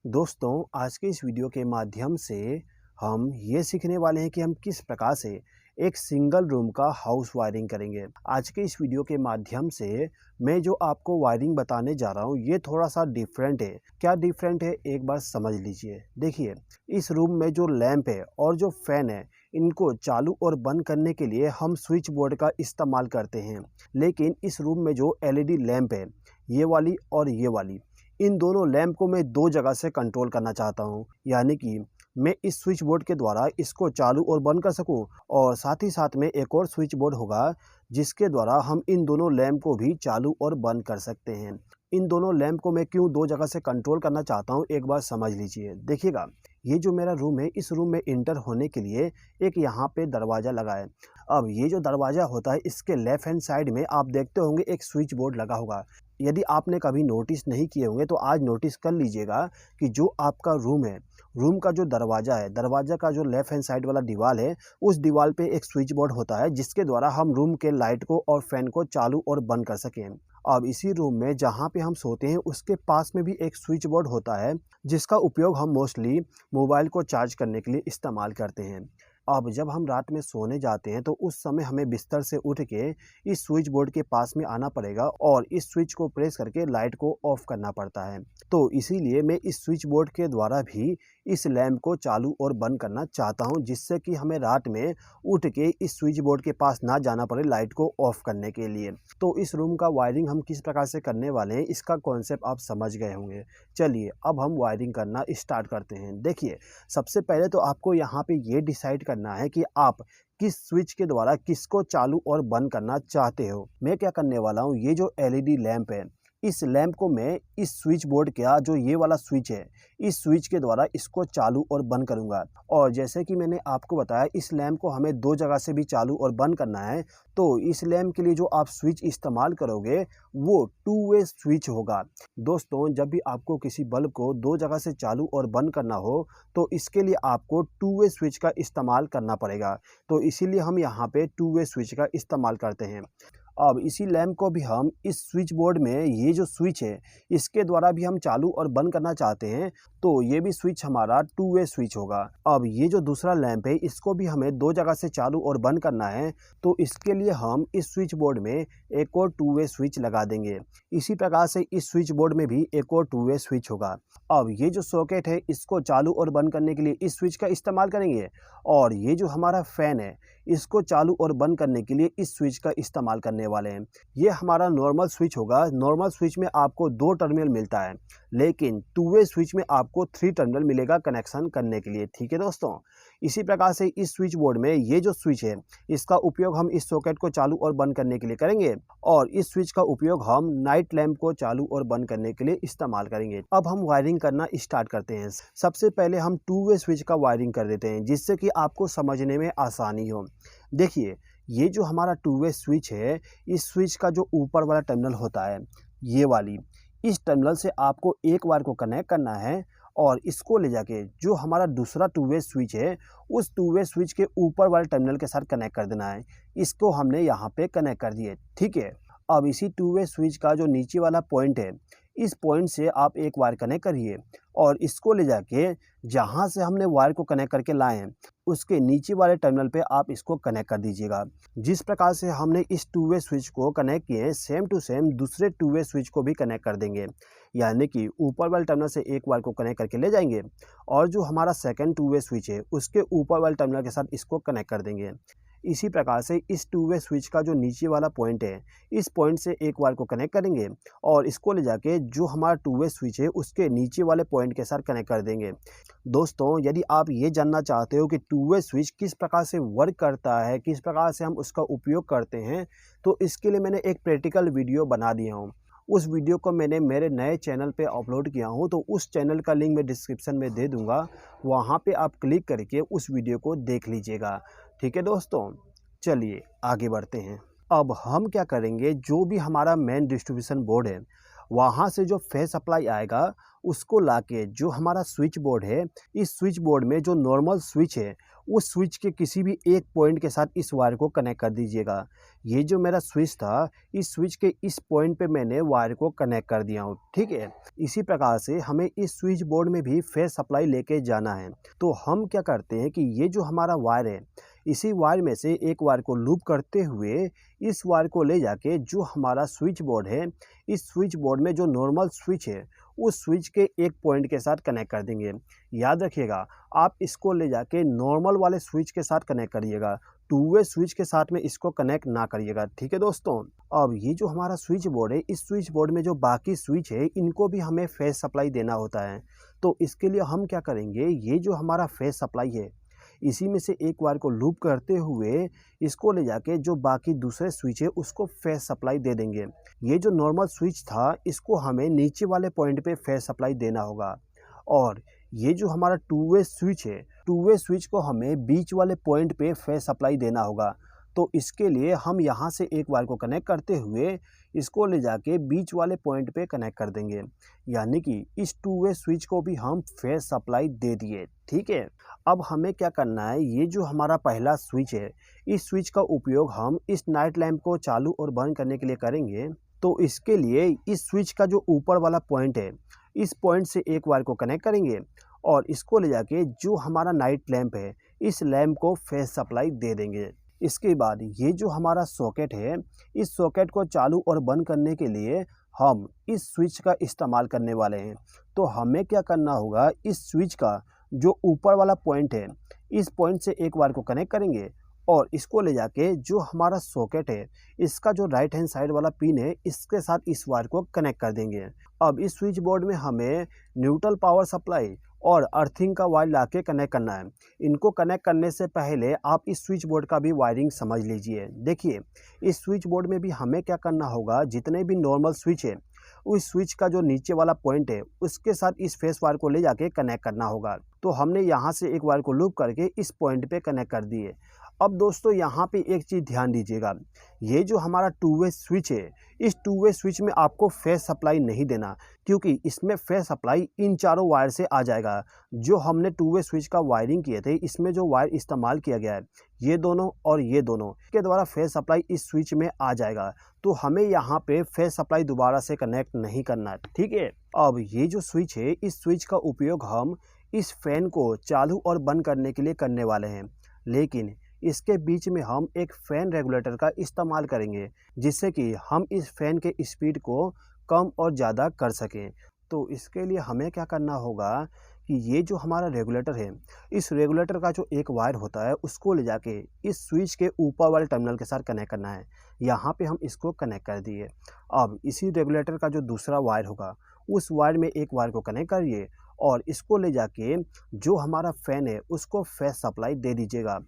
दोस्तों, आज के इस वीडियो के माध्यम से हम ये सीखने वाले हैं कि हम किस प्रकार से एक सिंगल रूम का हाउस वायरिंग करेंगे। आज के इस वीडियो के माध्यम से मैं जो आपको वायरिंग बताने जा रहा हूँ ये थोड़ा-सा डिफरेंट है। क्या डिफरेंट है एक बार समझ लीजिए। देखिए, इस रूम में जो लैंप है और जो फैन है इनको चालू और बंद करने के लिए हम स्विच बोर्ड का इस्तेमाल करते हैं। लेकिन इस रूम में जो एलईडी लैंप है, ये वाली और ये वाली, इन दोनों लैंप को मैं 2 जगह से कंट्रोल करना चाहता हूँ। यानी कि मैं इस स्विच बोर्ड के द्वारा इसको चालू और बंद कर सकूँ और साथ ही साथ में एक और स्विच बोर्ड होगा जिसके द्वारा हम इन दोनों लैंप को भी चालू और बंद कर सकते हैं। इन दोनों लैंप को मैं क्यों 2 जगह से कंट्रोल करना चाहता हूँ एक बार समझ लीजिए। देखिएगा, ये जो मेरा रूम है इस रूम में एंटर होने के लिए एक यहाँ पे दरवाज़ा लगा है। अब ये जो दरवाज़ा होता है इसके लेफ्ट हैंड साइड में आप देखते होंगे एक स्विच बोर्ड लगा होगा। यदि आपने कभी नोटिस नहीं किए होंगे तो आज नोटिस कर लीजिएगा कि जो आपका रूम है, रूम का जो दरवाज़ा है, दरवाज़ा का जो लेफ्ट हैंड साइड वाला दीवार है, उस दीवार पे एक स्विच बोर्ड होता है जिसके द्वारा हम रूम के लाइट को और फैन को चालू और बंद कर सकें। अब इसी रूम में जहाँ पे हम सोते हैं उसके पास में भी एक स्विच बोर्ड होता है जिसका उपयोग हम मोस्टली मोबाइल को चार्ज करने के लिए इस्तेमाल करते हैं। अब जब हम रात में सोने जाते हैं तो उस समय हमें बिस्तर से उठ के इस स्विच बोर्ड के पास में आना पड़ेगा और इस स्विच को प्रेस करके लाइट को ऑफ करना पड़ता है। तो इसीलिए मैं इस स्विच बोर्ड के द्वारा भी इस लैंप को चालू और बंद करना चाहता हूं जिससे कि हमें रात में उठ के इस स्विच बोर्ड के पास ना जाना पड़े लाइट को ऑफ करने के लिए। तो इस रूम का वायरिंग हम किस प्रकार से करने वाले हैं इसका कॉन्सेप्ट आप समझ गए होंगे। चलिए अब हम वायरिंग करना स्टार्ट करते हैं। देखिए, सबसे पहले तो आपको यहाँ पे ये डिसाइड करना है कि आप किस स्विच के द्वारा किसको चालू और बंद करना चाहते हो। मैं क्या करने वाला हूँ, ये जो एलईडी लैंप है इस लैंप को मैं इस स्विच बोर्ड का जो ये वाला स्विच है इस स्विच के द्वारा इसको चालू और बंद करूंगा। और जैसे कि मैंने आपको बताया इस लैंप को हमें 2 जगह से भी चालू और बंद करना है। तो इस लैंप के लिए जो आप स्विच इस्तेमाल करोगे वो 2 वे स्विच होगा। दोस्तों, जब भी आपको किसी बल्ब को 2 जगह से चालू और बंद करना हो तो इसके लिए आपको 2 वे स्विच का इस्तेमाल करना पड़ेगा। तो इसीलिए हम यहाँ पे 2 वे स्विच का इस्तेमाल करते हैं। अब इसी लैंप को भी हम इस स्विच बोर्ड में ये जो स्विच है इसके द्वारा भी हम चालू और बंद करना चाहते हैं। तो ये भी स्विच हमारा 2 वे स्विच होगा। अब ये जो दूसरा लैंप है इसको भी हमें 2 जगह से चालू और बंद करना है। तो इसके लिए हम इस स्विच बोर्ड में एक और 2 वे स्विच लगा देंगे। इसी प्रकार से इस स्विच बोर्ड में भी एक और 2 वे स्विच होगा। अब ये जो सॉकेट है इसको चालू और बंद करने के लिए इस स्विच का इस्तेमाल करेंगे और ये जो हमारा फैन है इसको चालू और बंद करने के लिए इस स्विच का इस्तेमाल करने वाले हैं। ये हमारा नॉर्मल स्विच होगा। नॉर्मल स्विच में आपको 2 टर्मिनल मिलता है लेकिन 2 वे स्विच में आपको 3 टर्मिनल मिलेगा कनेक्शन करने के लिए। ठीक है दोस्तों, इसी प्रकार से इस स्विच बोर्ड में ये जो स्विच है इसका उपयोग हम इस सॉकेट को चालू और बंद करने के लिए करेंगे और इस स्विच का उपयोग हम नाइट लैंप को चालू और बंद करने के लिए इस्तेमाल करेंगे। अब हम वायरिंग करना स्टार्ट करते हैं। सबसे पहले हम 2 वे स्विच का वायरिंग कर देते हैं जिससे कि आपको समझने में आसानी हो। देखिए, ये जो हमारा 2 वे स्विच है इस स्विच का जो ऊपर वाला टर्मिनल होता है ये वाली, इस टर्मिनल से आपको एक वायर को कनेक्ट करना है और इसको ले जाके जो हमारा दूसरा 2 वे स्विच है उस 2 वे स्विच के ऊपर वाले टर्मिनल के साथ कनेक्ट कर देना है। इसको हमने यहाँ पे कनेक्ट कर दिए। ठीक है, अब इसी 2 वे स्विच का जो नीचे वाला पॉइंट है इस पॉइंट से आप एक वायर कनेक्ट करिए और इसको ले जाके जहाँ से हमने वायर को कनेक्ट करके लाए हैं उसके नीचे वाले टर्मिनल पे आप इसको कनेक्ट कर दीजिएगा। जिस प्रकार से हमने इस 2 वे स्विच को कनेक्ट किए सेम टू सेम दूसरे 2 वे स्विच को भी कनेक्ट कर देंगे। यानी कि ऊपर वाले टर्मिनल से एक वायर को कनेक्ट करके ले जाएंगे और जो हमारा सेकंड 2 वे स्विच है उसके ऊपर वाले टर्मिनल के साथ इसको कनेक्ट कर देंगे। इसी प्रकार से इस 2 वे स्विच का जो नीचे वाला पॉइंट है इस पॉइंट से एक वायर को कनेक्ट करेंगे और इसको ले जाके जो हमारा 2 वे स्विच है उसके नीचे वाले पॉइंट के साथ कनेक्ट कर देंगे। दोस्तों, यदि आप ये जानना चाहते हो कि 2 वे स्विच किस प्रकार से वर्क करता है, किस प्रकार से हम उसका उपयोग करते हैं, तो इसके लिए मैंने एक प्रैक्टिकल वीडियो बना दिया हूँ। उस वीडियो को मैंने मेरे नए चैनल पे अपलोड किया हूँ तो उस चैनल का लिंक मैं डिस्क्रिप्शन में दे दूँगा। वहाँ पे आप क्लिक करके उस वीडियो को देख लीजिएगा। ठीक है दोस्तों, चलिए आगे बढ़ते हैं। अब हम क्या करेंगे, जो भी हमारा मेन डिस्ट्रीब्यूशन बोर्ड है वहाँ से जो फेस सप्लाई आएगा उसको लाके जो हमारा स्विच बोर्ड है इस स्विच बोर्ड में जो नॉर्मल स्विच है उस स्विच के किसी भी एक पॉइंट के साथ इस वायर को कनेक्ट कर दीजिएगा। ये जो मेरा स्विच था, इस स्विच के इस पॉइंट पे मैंने वायर को कनेक्ट कर दिया हूँ, ठीक है। इसी प्रकार से हमें इस स्विच बोर्ड में भी फेस सप्लाई लेके जाना है। तो हम क्या करते हैं कि ये जो हमारा वायर है, इसी वायर में से एक वायर को लूप करते हुए इस वायर को ले जाके जो हमारा स्विच बोर्ड है, इस स्विच बोर्ड में जो नॉर्मल स्विच है, उस स्विच के एक पॉइंट के साथ कनेक्ट कर देंगे। याद रखिएगा, आप इसको ले जाके नॉर्मल वाले स्विच के साथ कनेक्ट करिएगा, टू वे स्विच के साथ में इसको कनेक्ट ना करिएगा, ठीक है दोस्तों। अब ये जो हमारा स्विच बोर्ड है, इस स्विच बोर्ड में जो बाकी स्विच है, इनको भी हमें फेस सप्लाई देना होता है। तो इसके लिए हम क्या करेंगे, ये जो हमारा फेस सप्लाई है, इसी में से एक वायर को लूप करते हुए इसको ले जाके जो बाकी दूसरे स्विच है उसको फेस सप्लाई दे देंगे। ये जो नॉर्मल स्विच था, इसको हमें नीचे वाले पॉइंट पे फेस सप्लाई देना होगा, और ये जो हमारा टू वे स्विच है, टू वे स्विच को हमें बीच वाले पॉइंट पे फेस सप्लाई देना होगा। तो इसके लिए हम यहाँ से एक वायर को कनेक्ट करते हुए इसको ले जाके बीच वाले पॉइंट पे कनेक्ट कर देंगे, यानी कि इस टू वे स्विच को भी हम फेस सप्लाई दे दिए, ठीक है। अब हमें क्या करना है, ये जो हमारा पहला स्विच है, इस स्विच का उपयोग हम इस नाइट लैंप को चालू और बंद करने के लिए करेंगे। तो इसके लिए इस स्विच का जो ऊपर वाला पॉइंट है, इस पॉइंट से एक वायर को कनेक्ट करेंगे और इसको ले जाके जो हमारा नाइट लैंप है, इस लैंप को फेस सप्लाई दे देंगे। इसके बाद ये जो हमारा सॉकेट है, इस सॉकेट को चालू और बंद करने के लिए हम इस स्विच का इस्तेमाल करने वाले हैं। तो हमें क्या करना होगा, इस स्विच का जो ऊपर वाला पॉइंट है, इस पॉइंट से एक वायर को कनेक्ट करेंगे और इसको ले जाके जो हमारा सॉकेट है, इसका जो राइट हैंड साइड वाला पिन है, इसके साथ इस वायर को कनेक्ट कर देंगे। अब इस स्विच बोर्ड में हमें न्यूट्रल पावर सप्लाई और अर्थिंग का वायर लाके कनेक्ट करना है। इनको कनेक्ट करने से पहले आप इस स्विच बोर्ड का भी वायरिंग समझ लीजिए। देखिए, इस स्विच बोर्ड में भी हमें क्या करना होगा, जितने भी नॉर्मल स्विच है, उस स्विच का जो नीचे वाला पॉइंट है, उसके साथ इस फेस वायर को ले जाके कनेक्ट करना होगा। तो हमने यहाँ से एक वायर को लूप करके इस पॉइंट पे कनेक्ट कर दिए। अब दोस्तों यहाँ पे एक चीज़ ध्यान दीजिएगा, ये जो हमारा टू वे स्विच है, इस टू वे स्विच में आपको फेस सप्लाई नहीं देना, क्योंकि इसमें फेस सप्लाई इन चारों वायर से आ जाएगा। जो हमने टू वे स्विच का वायरिंग किए थे, इसमें जो वायर इस्तेमाल किया गया है, ये दोनों और ये दोनों के द्वारा फेस सप्लाई इस स्विच में आ जाएगा। तो हमें यहाँ पे फेस सप्लाई दोबारा से कनेक्ट नहीं करना है, ठीक है। अब ये जो स्विच है, इस स्विच का उपयोग हम इस फैन को चालू और बंद करने के लिए करने वाले हैं, लेकिन इसके बीच में हम एक फ़ैन रेगुलेटर का इस्तेमाल करेंगे, जिससे कि हम इस फ़ैन के स्पीड को कम और ज़्यादा कर सकें। तो इसके लिए हमें क्या करना होगा कि ये जो हमारा रेगुलेटर है, इस रेगुलेटर का जो एक वायर होता है, उसको ले जाके इस स्विच के ऊपर वाले टर्मिनल के साथ कनेक्ट करना है। यहाँ पे हम इसको कनेक्ट कर दिए। अब इसी रेगुलेटर का जो दूसरा वायर होगा, उस वायर में एक वायर को कनेक्ट करिए और इसको ले जाके जो हमारा फ़ैन है, उसको फेस सप्लाई दे दीजिएगा।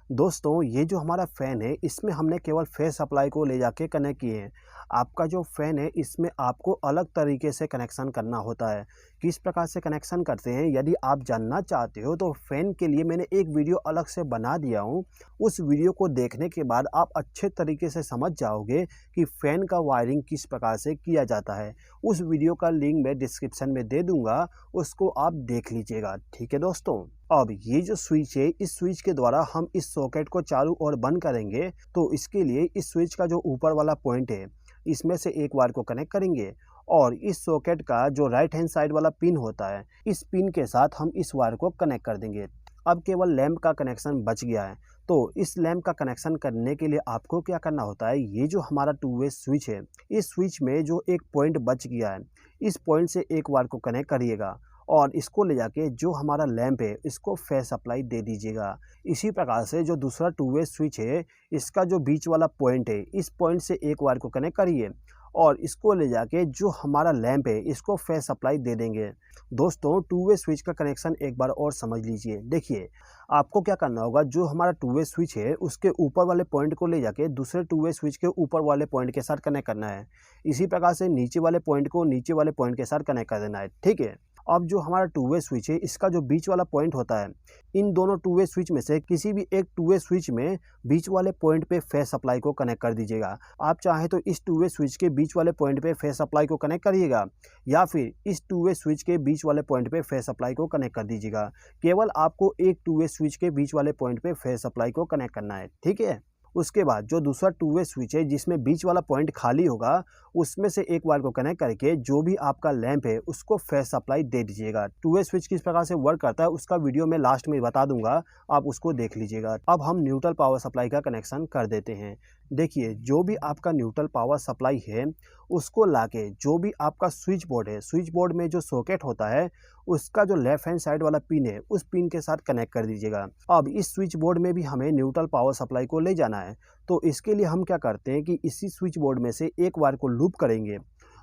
दोस्तों, ये जो हमारा फ़ैन है, इसमें हमने केवल फेस सप्लाई को ले जाके कनेक्ट किए हैं। आपका जो फ़ैन है, इसमें आपको अलग तरीके से कनेक्शन करना होता है। किस प्रकार से कनेक्शन करते हैं, यदि आप जानना चाहते हो तो फ़ैन के लिए मैंने एक वीडियो अलग से बना दिया हूँ। उस वीडियो को देखने के बाद आप अच्छे तरीके से समझ जाओगे कि फ़ैन का वायरिंग किस प्रकार से किया जाता है। उस वीडियो का लिंक मैं डिस्क्रिप्शन में दे दूँगा, उसको आप देख लीजिएगा, ठीक है दोस्तों। अब ये जो स्विच है, इस स्विच के द्वारा हम इस सॉकेट को चालू और बंद करेंगे। तो इसके लिए इस स्विच का जो ऊपर वाला पॉइंट है, इसमें से एक वायर को कनेक्ट करेंगे और इस सॉकेट का जो राइट हैंड साइड वाला पिन होता है, इस पिन के साथ हम इस वायर को कनेक्ट कर देंगे। अब केवल लैंप का कनेक्शन बच गया है। तो इस लैंप का कनेक्शन करने के लिए आपको क्या करना होता है, ये जो हमारा टू वे स्विच है, इस स्विच में जो एक पॉइंट बच गया है, इस पॉइंट से एक वायर को कनेक्ट करिएगा और इसको ले जाके जो हमारा लैंप है, इसको फेस सप्लाई दे दीजिएगा। इसी प्रकार से जो दूसरा टू वे स्विच है, इसका जो बीच वाला पॉइंट है, इस पॉइंट से एक वायर को कनेक्ट करिए और इसको ले जाके जो हमारा लैंप है, इसको फेस सप्लाई दे देंगे। दोस्तों, टू वे स्विच का कनेक्शन एक बार और समझ लीजिए। देखिए, आपको क्या करना होगा, जो हमारा टू वे स्विच है, उसके ऊपर वाले पॉइंट को ले जाके दूसरे टू वे स्विच के ऊपर वाले पॉइंट के साथ कनेक्ट करना है। इसी प्रकार से नीचे वाले पॉइंट को नीचे वाले पॉइंट के साथ कनेक्ट कर देना है, ठीक है। अब जो हमारा टू वे स्विच है, इसका जो बीच वाला पॉइंट होता है, इन दोनों टू वे स्विच में से किसी भी एक टू वे स्विच में बीच वाले पॉइंट पे फेस सप्लाई को कनेक्ट कर दीजिएगा। आप चाहें तो इस टू वे स्विच के बीच वाले पॉइंट पे फेस सप्लाई को कनेक्ट करिएगा, या फिर इस टू वे स्विच के बीच वाले पॉइंट पे फेस सप्लाई को कनेक्ट कर दीजिएगा। केवल आपको एक टू वे स्विच के बीच वाले पॉइंट पे फेस सप्लाई को कनेक्ट करना है, ठीक है। उसके बाद जो दूसरा टू वे स्विच है, जिसमें बीच वाला पॉइंट खाली होगा, उसमें से एक वायर को कनेक्ट करके जो भी आपका लैंप है उसको फेस सप्लाई दे दीजिएगा। टू वे स्विच किस प्रकार से वर्क करता है उसका वीडियो मैं लास्ट में बता दूंगा, आप उसको देख लीजिएगा। अब हम न्यूट्रल पावर सप्लाई का कनेक्शन कर देते हैं। देखिए, जो भी आपका न्यूट्रल पावर सप्लाई है उसको लाके जो भी आपका स्विच बोर्ड है, स्विच बोर्ड में जो सॉकेट होता है उसका जो लेफ्ट हैंड साइड वाला पिन है उस पिन के साथ कनेक्ट कर दीजिएगा। अब इस स्विच बोर्ड में भी हमें न्यूट्रल पावर सप्लाई को ले जाना है, तो इसके लिए हम क्या करते हैं कि इसी स्विच बोर्ड में से एक वायर को लूप करेंगे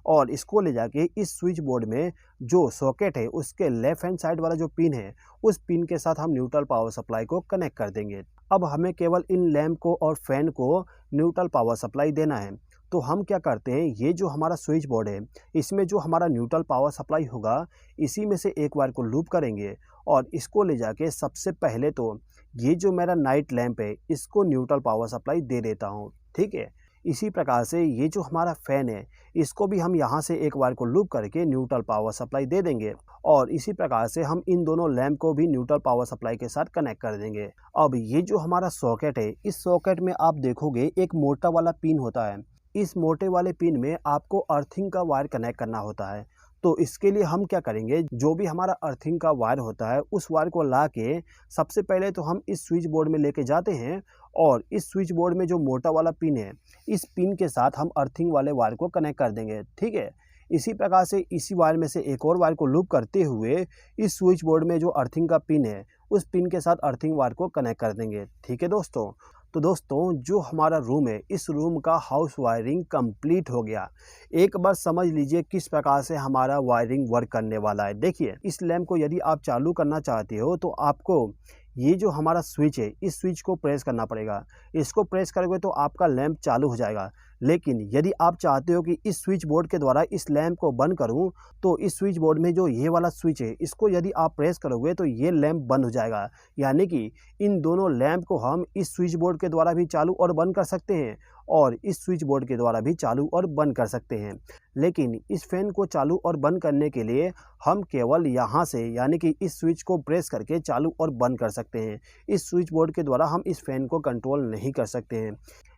और इसको ले जाके इस स्विच बोर्ड में जो सॉकेट है उसके लेफ्ट हैंड साइड वाला जो पिन है उस पिन के साथ हम न्यूट्रल पावर सप्लाई को कनेक्ट कर देंगे। अब हमें केवल इन लैंप को और फैन को न्यूट्रल पावर सप्लाई देना है। तो हम क्या करते हैं, ये जो हमारा स्विच बोर्ड है इसमें जो हमारा न्यूट्रल पावर सप्लाई होगा, इसी में से एक वायर को लूप करेंगे और इसको ले जाके सबसे पहले तो ये जो मेरा नाइट लैंप है इसको न्यूट्रल पावर सप्लाई दे देता हूँ, ठीक है। इसी प्रकार से ये जो हमारा फैन है इसको भी हम यहाँ से एक वायर को लूप करके न्यूट्रल पावर सप्लाई दे देंगे और इसी प्रकार से हम इन दोनों लैंप को भी न्यूट्रल पावर सप्लाई के साथ कनेक्ट कर देंगे। अब ये जो हमारा सॉकेट है, इस सॉकेट में आप देखोगे एक मोटा वाला पिन होता है। इस मोटे वाले पिन में आपको अर्थिंग का वायर कनेक्ट करना होता है। तो इसके लिए हम क्या करेंगे, जो भी हमारा अर्थिंग का वायर होता है उस वायर को ला के सबसे पहले तो हम इस स्विच बोर्ड में लेके जाते हैं और इस स्विच बोर्ड में जो मोटा वाला पिन है इस पिन के साथ हम अर्थिंग वाले वायर को कनेक्ट कर देंगे, ठीक है। इसी प्रकार से इसी वायर में से एक और वायर को लूप करते हुए इस स्विच बोर्ड में जो अर्थिंग का पिन है उस पिन के साथ अर्थिंग वायर को कनेक्ट कर देंगे, ठीक है दोस्तों। तो दोस्तों, जो हमारा रूम है इस रूम का हाउस वायरिंग कंप्लीट हो गया। एक बार समझ लीजिए किस प्रकार से हमारा वायरिंग वर्क करने वाला है। देखिए, इस लैंप को यदि आप चालू करना चाहते हो तो आपको ये जो हमारा स्विच है इस स्विच को प्रेस करना पड़ेगा। इसको प्रेस करोगे तो आपका लैंप चालू हो जाएगा। लेकिन यदि आप चाहते हो कि इस स्विच बोर्ड के द्वारा इस लैंप को बंद करूं, तो इस स्विच बोर्ड में जो ये वाला स्विच है इसको यदि आप प्रेस करोगे तो ये लैंप बंद हो जाएगा। यानी कि इन दोनों लैंप को हम इस स्विच बोर्ड के द्वारा भी चालू और बंद कर सकते हैं और इस स्विच बोर्ड के द्वारा भी चालू और बंद कर सकते हैं। लेकिन इस फैन को चालू और बंद करने के लिए हम केवल यहाँ से, यानी कि इस स्विच को प्रेस करके चालू और बंद कर सकते हैं। इस स्विच बोर्ड के द्वारा हम इस फैन को कंट्रोल नहीं कर सकते हैं।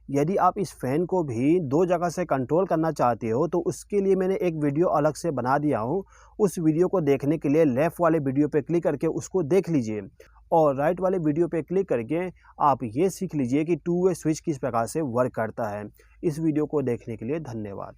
यदि आप इस फैन को भी दो जगह से कंट्रोल करना चाहते हो तो उसके लिए मैंने एक वीडियो अलग से बना दिया हूँ। उस वीडियो को देखने के लिए लेफ़्ट वाले वीडियो पे क्लिक करके उसको देख लीजिए और राइट वाले वीडियो पे क्लिक करके आप ये सीख लीजिए कि टू वे स्विच किस प्रकार से वर्क करता है। इस वीडियो को देखने के लिए धन्यवाद।